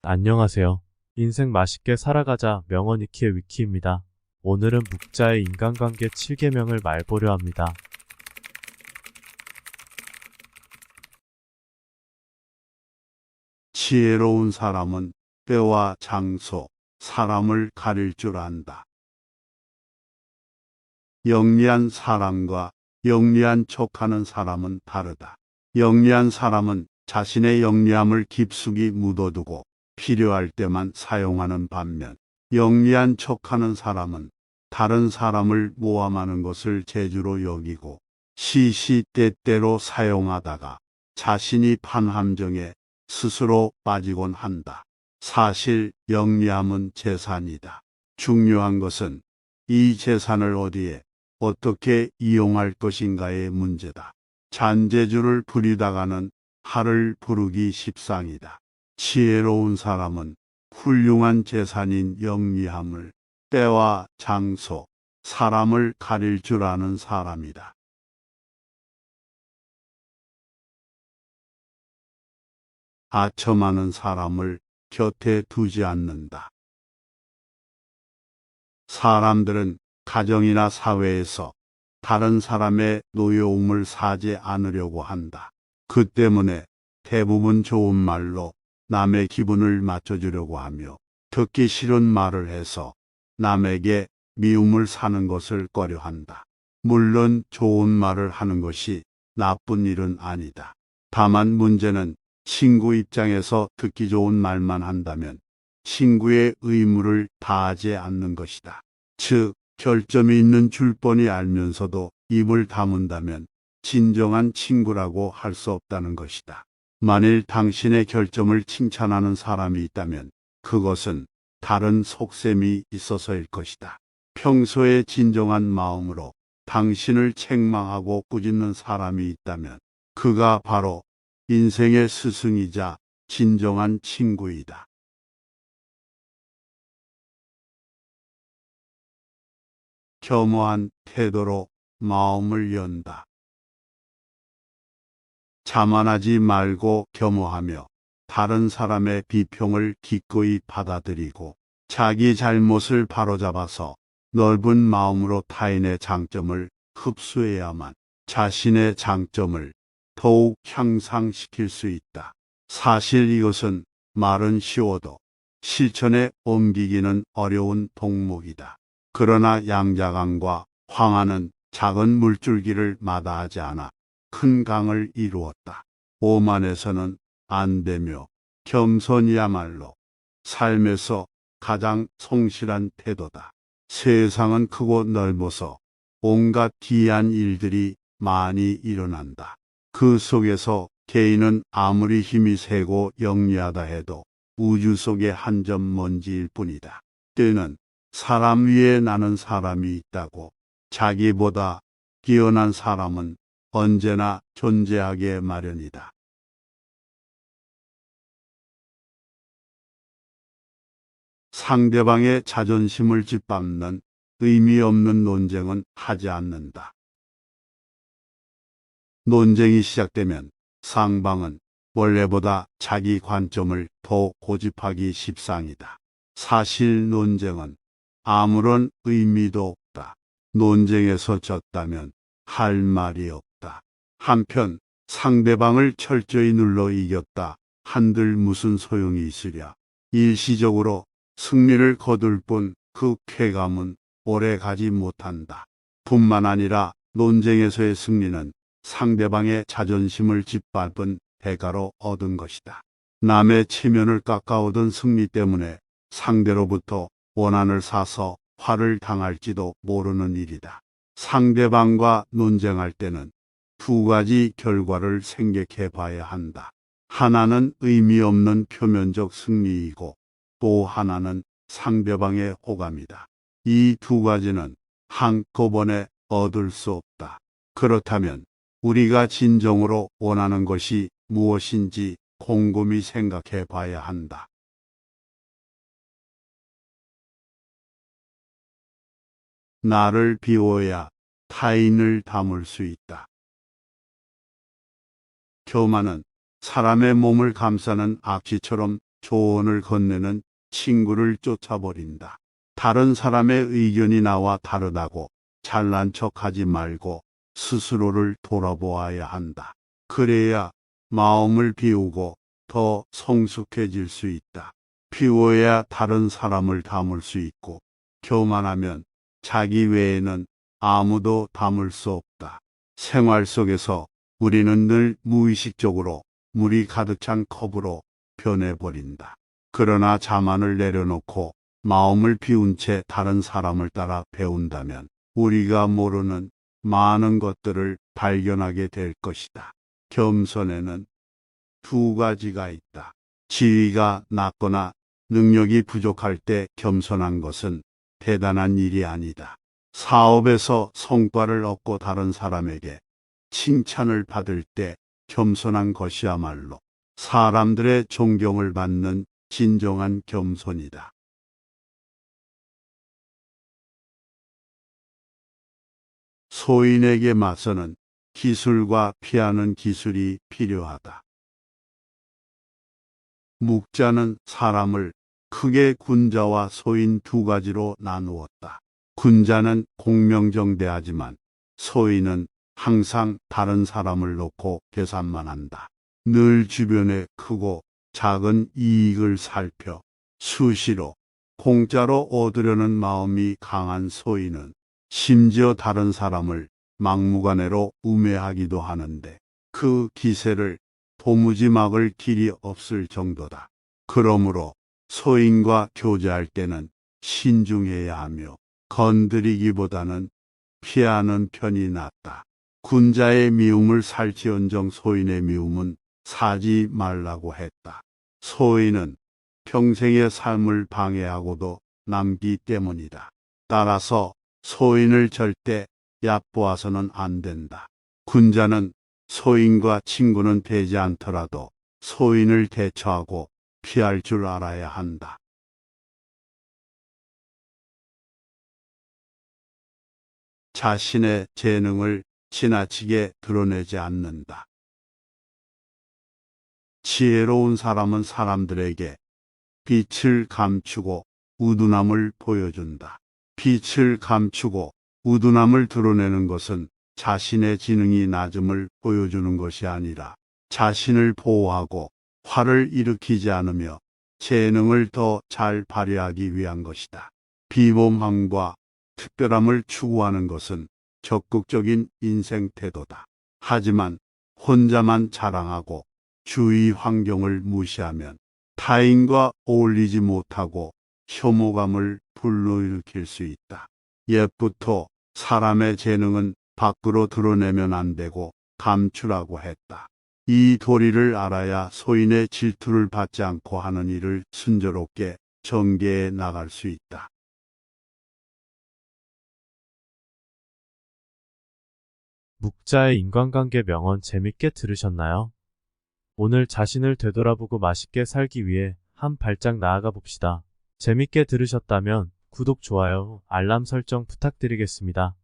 안녕하세요. 인생 맛있게 살아가자 명언 익히의 위키입니다. 오늘은 묵자의 인간관계 7계명을 말보려 합니다. 지혜로운 사람은 때와 장소, 사람을 가릴 줄 안다. 영리한 사람과 영리한 척하는 사람은 다르다. 영리한 사람은 자신의 영리함을 깊숙이 묻어두고 필요할 때만 사용하는 반면, 영리한 척하는 사람은 다른 사람을 모함하는 것을 재주로 여기고 시시때때로 사용하다가 자신이 판 함정에 스스로 빠지곤 한다. 사실 영리함은 재산이다. 중요한 것은 이 재산을 어디에 어떻게 이용할 것인가의 문제다. 잔재주를 부리다가는 하를 부르기 십상이다. 지혜로운 사람은 훌륭한 재산인 영리함을 때와 장소, 사람을 가릴 줄 아는 사람이다. 아첨하는 사람을 곁에 두지 않는다. 사람들은 가정이나 사회에서 다른 사람의 노여움을 사지 않으려고 한다. 그 때문에 대부분 좋은 말로 남의 기분을 맞춰주려고 하며 듣기 싫은 말을 해서 남에게 미움을 사는 것을 꺼려한다. 물론 좋은 말을 하는 것이 나쁜 일은 아니다. 다만 문제는 친구 입장에서 듣기 좋은 말만 한다면 친구의 의무를 다하지 않는 것이다. 즉, 결점이 있는 줄 뻔히 알면서도 입을 다문다면 진정한 친구라고 할 수 없다는 것이다. 만일 당신의 결점을 칭찬하는 사람이 있다면 그것은 다른 속셈이 있어서일 것이다. 평소에 진정한 마음으로 당신을 책망하고 꾸짖는 사람이 있다면 그가 바로 인생의 스승이자 진정한 친구이다. 겸허한 태도로 마음을 연다. 자만하지 말고 겸허하며 다른 사람의 비평을 기꺼이 받아들이고 자기 잘못을 바로잡아서 넓은 마음으로 타인의 장점을 흡수해야만 자신의 장점을 더욱 향상시킬 수 있다. 사실 이것은 말은 쉬워도 실천에 옮기기는 어려운 동목이다. 그러나 양자강과 황하는 작은 물줄기를 마다하지 않아 큰 강을 이루었다. 오만에서는 안 되며 겸손이야말로 삶에서 가장 성실한 태도다. 세상은 크고 넓어서 온갖 기이한 일들이 많이 일어난다. 그 속에서 개인은 아무리 힘이 세고 영리하다 해도 우주 속의 한 점 먼지일 뿐이다. 때는 사람 위에 나는 사람이 있다고 자기보다 뛰어난 사람은 언제나 존재하게 마련이다. 상대방의 자존심을 짓밟는 의미 없는 논쟁은 하지 않는다. 논쟁이 시작되면 상방은 원래보다 자기 관점을 더 고집하기 십상이다. 사실 논쟁은 아무런 의미도 없다. 논쟁에서 졌다면 할 말이 없다. 한편 상대방을 철저히 눌러 이겼다 한들 무슨 소용이 있으랴. 일시적으로 승리를 거둘 뿐 그 쾌감은 오래 가지 못한다. 뿐만 아니라 논쟁에서의 승리는 상대방의 자존심을 짓밟은 대가로 얻은 것이다. 남의 체면을 깎아오던 승리 때문에 상대로부터 원한을 사서 화를 당할지도 모르는 일이다. 상대방과 논쟁할 때는 두 가지 결과를 생각해 봐야 한다. 하나는 의미 없는 표면적 승리이고 또 하나는 상대방의 호감이다. 이 두 가지는 한꺼번에 얻을 수 없다. 그렇다면 우리가 진정으로 원하는 것이 무엇인지 곰곰이 생각해 봐야 한다. 나를 비워야 타인을 담을 수 있다. 교만은 사람의 몸을 감싸는 악취처럼 조언을 건네는 친구를 쫓아버린다. 다른 사람의 의견이 나와 다르다고 잘난 척하지 말고 스스로를 돌아보아야 한다. 그래야 마음을 비우고 더 성숙해질 수 있다. 비워야 다른 사람을 담을 수 있고, 교만하면 자기 외에는 아무도 담을 수 없다. 생활 속에서 우리는 늘 무의식적으로 물이 가득 찬 컵으로 변해버린다. 그러나 자만을 내려놓고 마음을 비운 채 다른 사람을 따라 배운다면 우리가 모르는 많은 것들을 발견하게 될 것이다. 겸손에는 두 가지가 있다. 지위가 낮거나 능력이 부족할 때 겸손한 것은 대단한 일이 아니다. 사업에서 성과를 얻고 다른 사람에게 칭찬을 받을 때 겸손한 것이야말로 사람들의 존경을 받는 진정한 겸손이다. 소인에게 맞서는 기술과 피하는 기술이 필요하다. 묵자는 사람을 크게 군자와 소인 두 가지로 나누었다. 군자는 공명정대하지만 소인은 항상 다른 사람을 놓고 계산만 한다. 늘 주변의 크고 작은 이익을 살펴 수시로 공짜로 얻으려는 마음이 강한 소인은 심지어 다른 사람을 막무가내로 우매하기도 하는데 그 기세를 도무지 막을 길이 없을 정도다. 그러므로 소인과 교제할 때는 신중해야 하며 건드리기보다는 피하는 편이 낫다. 군자의 미움을 살지언정 소인의 미움은 사지 말라고 했다. 소인은 평생의 삶을 방해하고도 남기 때문이다. 따라서 소인을 절대 얕보아서는 안 된다. 군자는 소인과 친구는 되지 않더라도 소인을 대처하고 피할 줄 알아야 한다. 자신의 재능을 지나치게 드러내지 않는다. 지혜로운 사람은 사람들에게 빛을 감추고 우둔함을 보여준다. 빛을 감추고 우둔함을 드러내는 것은 자신의 지능이 낮음을 보여주는 것이 아니라 자신을 보호하고 화를 일으키지 않으며 재능을 더 잘 발휘하기 위한 것이다. 비범함과 특별함을 추구하는 것은 적극적인 인생 태도다. 하지만 혼자만 자랑하고 주위 환경을 무시하면 타인과 어울리지 못하고 혐오감을 불러일으킬 수 있다. 옛부터 사람의 재능은 밖으로 드러내면 안 되고 감추라고 했다. 이 도리를 알아야 소인의 질투를 받지 않고 하는 일을 순조롭게 전개해 나갈 수 있다. 묵자의 인간관계 명언 재밌게 들으셨나요? 오늘 자신을 되돌아보고 맛있게 살기 위해 한 발짝 나아가 봅시다. 재밌게 들으셨다면 구독, 좋아요, 알람 설정 부탁드리겠습니다.